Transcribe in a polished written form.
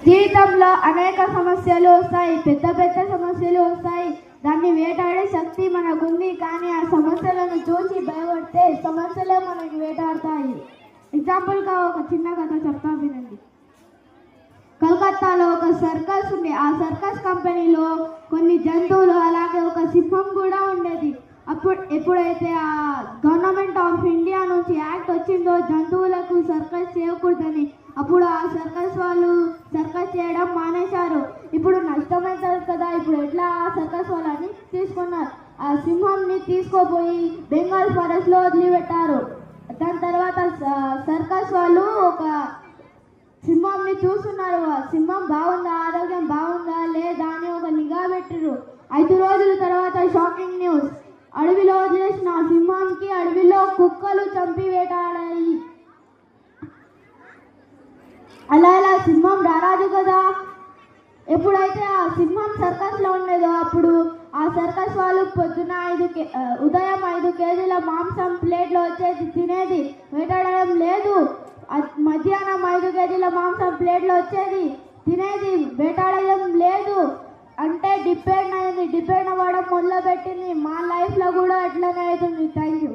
జీవితంలో అనేక సమస్యలు వస్తాయి, పెద్ద పెద్ద సమస్యలు వస్తాయి. దాన్ని వేటాడే శక్తి మనకుంది, కానీ ఆ సమస్యలను చూసి భయపడితే సమస్యలే మనకి వేటాడతాయి. ఎగ్జాంపుల్గా ఒక చిన్న కథ చెప్తా వినండి. కలకత్తాలో ఒక సర్కస్ ఉంది. ఆ సర్కస్ కంపెనీలో కొన్ని జంతువులు, అలాగే ఒక సింహం కూడా ఉండేది. ఎప్పుడైతే ఆ గవర్నమెంట్ ఆఫ్ ఇండియా నుంచి యాక్ట్ వచ్చిందో జంతువులకు సర్కస్ చేయకూడదని, అప్పుడు ఆ సర్కస్ వాళ్ళు సర్కస్ చేయడం మానేశారు. ఇప్పుడు నష్టమవుతుంది కదా, ఇప్పుడు ఎట్లా ఆ సర్కస్ వాళ్ళని తీసుకున్నారు. ఆ సింహంని తీసుకోపోయి బెంగాల్ ఫారెస్ట్లో వదిలిపెట్టారు. దాని తర్వాత సర్కస్ వాళ్ళు ఒక సింహంని చూస్తున్నారు. సింహం బాగుందా, ఆరోగ్యం బాగుందా లేదా అని ఒక నిఘా పెట్టారు. 5 రోజుల తర్వాత షాకింగ్ న్యూస్, అడవిలో వదిలేసిన సింహానికి అడవిలో కుక్కలు చంపి వేటాడాయి. అలా సింహం రారాజు కదా. ఎప్పుడైతే ఆ సింహం సర్కస్లో ఉండేదో అప్పుడు ఆ సర్కస్ వాళ్ళు ఉదయం 5 కేజీల మాంసం ప్లేట్లో వచ్చేది, తినేది, వేటాడడం లేదు. మధ్యాహ్నం 5 కేజీల మాంసం ప్లేట్లో వచ్చేది, తినేది, వేటాడడం లేదు. అంటే డిపెండ్ అవ్వడం మొదలుపెట్టింది. మా లైఫ్లో కూడా అట్లనే అవుతుంది. Thank you.